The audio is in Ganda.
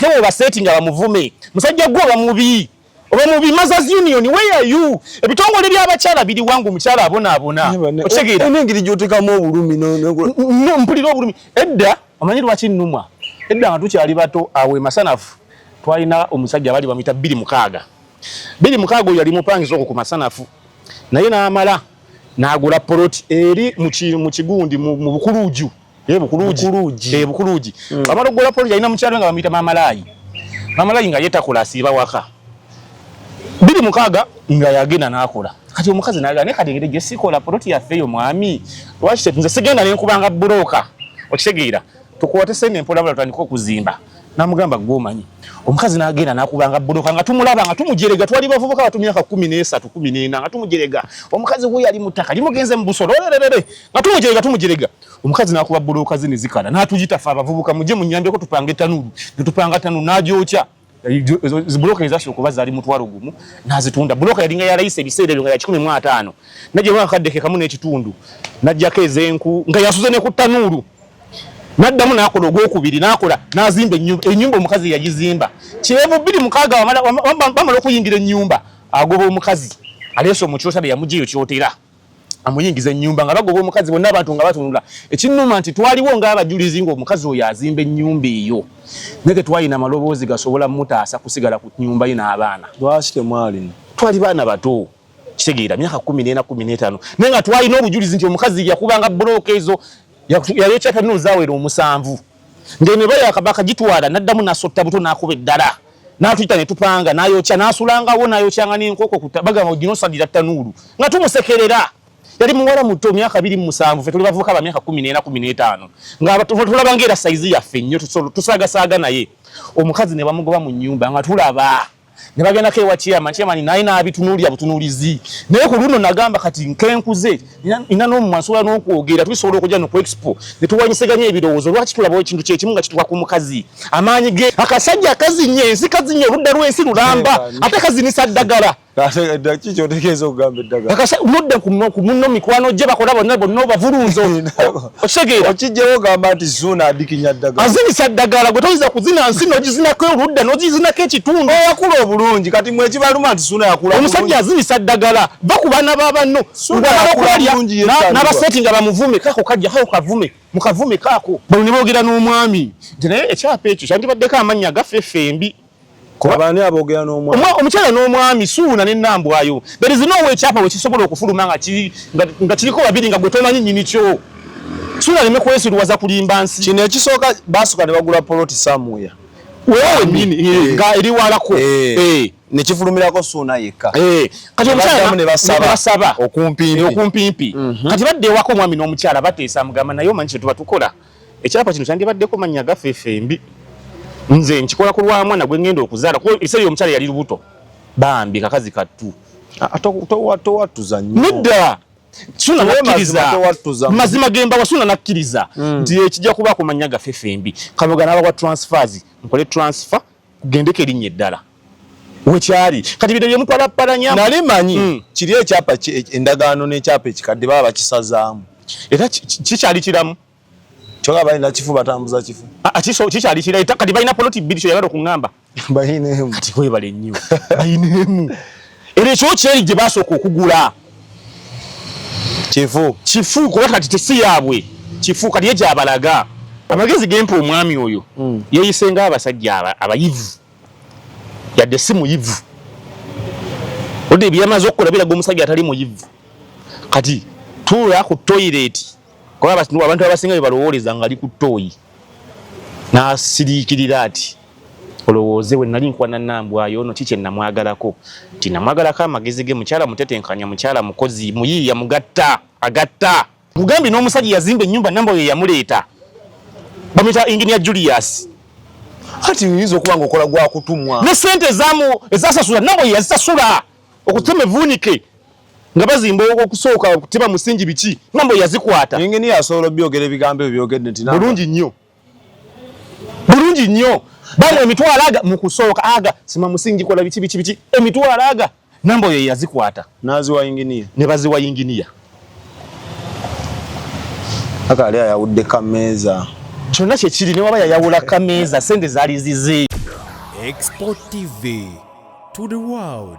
ate wo basetting abamuvume musajja gwo bamubi obamubi Mothers Union where are you ebitongole by'abakyala biri wangu mukyala abona okitegera n'engeri gy'otekamu obulumi no mpulira obulumi edda omanyi lwaki nnumwa edda nga tukyali bato awe Masanafu twalina omusajja bali bamita 2 oyo yali mupangiza okwo ku Masanafu naye n'amala n'agula poloti eri mu kigundi mu Bukuluuju Bukuluuji bamala okugula poloti yalina mukyalo nga bamuyita Mamalayi nga yetakola asiiba waka 2 nga yagenda n'akola kati omukazi n'agamba ne kati gye sikola poloti yaffe eyo mwami lwaki nze sigenda ne nkubanga buloka okitegeera tukwate sente mpola tutandika okuzimba namugamba gwomanyi omukazi n'agenda n'akubanga buloka nga tumulaba nga tumujerega twali bavubuka batu myaka 13 14 nga tumujerega omukazi we yali mutaka limugenze mu busolo nga tumujerega omukazi n'akuba buloka zini zikala n'atujita fa abavubuka muje munyambe ko tupanga tanuru tupanga tanu najoocha zibuloka ezasho kuba zali mutwalo gumu nazitunda buloka yalinga ya rais ebiseera nga ya 15 naje wakaddeke kamu n'ekitundu najjako ezenku nga yasuze ne ku tanuru naddamu n'akola ogwokubiri n'akola n'azimba ennyumba omukazi yagizimba kirevu 2 bamala okuyingira ennyumba agoba omukazi aleese omukyotale yamugiyo kyotera amuyingiza ennyumba nga bagoba omukazi bonna abantu nga batunula ekinnuma nti twaliwo ng'abajulizi ng'omukazi oyo azimba ennyumba eyo naye tetwalina maloboozi gasobola mutaasa kusigala ku nnyumba ye n'abaana lwaki temwalina twali baana bato kitegeera myaka 14 15 naye nga twalina obujulizi nti omukazi yakubanga bulooka ezo yayokya tanuru zawera 7 ngene baya akabaka gitwala naddamu nasotta buto n'akuba eddala n'atuyita ne tupanga n'ayokya n'asulangawo n'ayokyanga n'enkoko kutabaga ngo ginosalira tanuru nga tumusekerera yali muwala muto myaka 27 fe tuli bavuka ba myaka 14 15 nga tulaba ngera saizi yaffe nnyo tusaagasaaga naye omukazi ne bamugoba mu nnyumba nga tulaba ne bagenda kewa chairman naye n'abitunuulya butunuulizi naye ku luno nagamba kati nkenkuze ina n'omwansula n'okwogera tubisobola okujja no ku expo ne tuwanyiseganya ebirowoozo lwaki tulaba ekintu kyekimu nga kituka ku mukazi amaanyi ge akasajja akazinye ensi kazinye oludda lw'ensi lulamba ate kazinisa ddagala kiki otegeeza okugamba eddagala mudde ku munno mikwano gye bakola bonna bavulunzo okitegera okijjawo ogamba nti Zuuna adikinya ddagala azinisa ddagala gwe toyinza kuzina nsi n'ogizinako oludda n'ogizinako ekitundu yakula obulungi kati mwe kibaluma nti Zuuna yakula omusajja azinisa ddagala bakubaana babanno n'abasetinga bamuvume kako kajja kako kavume mukavume kako bano ne boogera n'omwami nti naye ekyapa ekyo kyandibaddeko amannya agaffe effembi abani aboogera n'omwami omukyala n'omwami Suuna n'ennambwayo there is no way ekyapa wekisobola okufuluma nga kiriko babiri nga gwe tomanyi nnyini kyo Suuna aleme kwesiruwaza kulimba nsi kino ekisooka basooka ne bagula poloti samuya wewe nini nga eri walako nekifulumirako Suuna yekka kati omukyala ne basaba okumpimpi kati badde ewako omwami n'omukyala bateesa mugamba naye omanyi kye tuba tukola ekyapa kino kyandibaddeko mannya gaffe effembi nze nkikola ku lwa mwana gwe ngenda okuzaala kuba ebiseera omukyala yali lubuto bambi kakazi kattu towatuza nnyo mudda Suuna nakkiriza mazima gemba wa Suuna nakkiriza nti ekijja kuba ku mannya gaffe effembi kamoga n'abawa transfers nkole transfer kugendeko erinnya eddala wekyali kati bidde byemutwalapalanya nali manyi kiri ekyapa endagaano n'ekyapa ekikadde baba bakisazaamu era kikyali kiramu kyoga balina kifu batambuza kifu kikyali kiramu kati balina poloti bbiri kyo yagala okuŋŋamba balinaemu kati webale nnyo balinaemu era ekyo kyeri gye basooka okugula kifu kuba kati tesi yaabwe kifu kati ye gyabalaga amagezi gempa omwami oyo yeeyisenga abasajja abayivu yadde si muyivu odde ebyamaze okukola biraga omusajja atali muyivu kati tuula ku toilet kuba abantu abasinga bebalowooleza nga ali ku ttooyi n'asiriikirira ati olowooze we nali nkwana nnambwayo ono kikye namwagalako nti namwagalako amagezi ge mukyala mutetenkanya mukyala mukozi muyiiya mugatta agatta mugambi n'omusajja yazimba ennyumba Nambwayo ye yamuleeta bamuyita Engineer Julius kati nyinza okuba nga okola gwa kutumwa ne sente ezasasula Nambwayo yazisasula okutema evunike nga bazimba okusooka okutema musingi biki Nambwayo yazikwata Engineer asobola byogera ebigambo ebyo byogedde nti bulungi nnyo bali emitwalo aga mu kusooka aga sima musingi kola biki emitwalo aga Nambwayo yazikwata naziwa Engineer ne baziwa Engineer akali ayawudde kameeza kyonna kye kiri ne waba yayawula kameeza sente zaali zize Export TV to the world.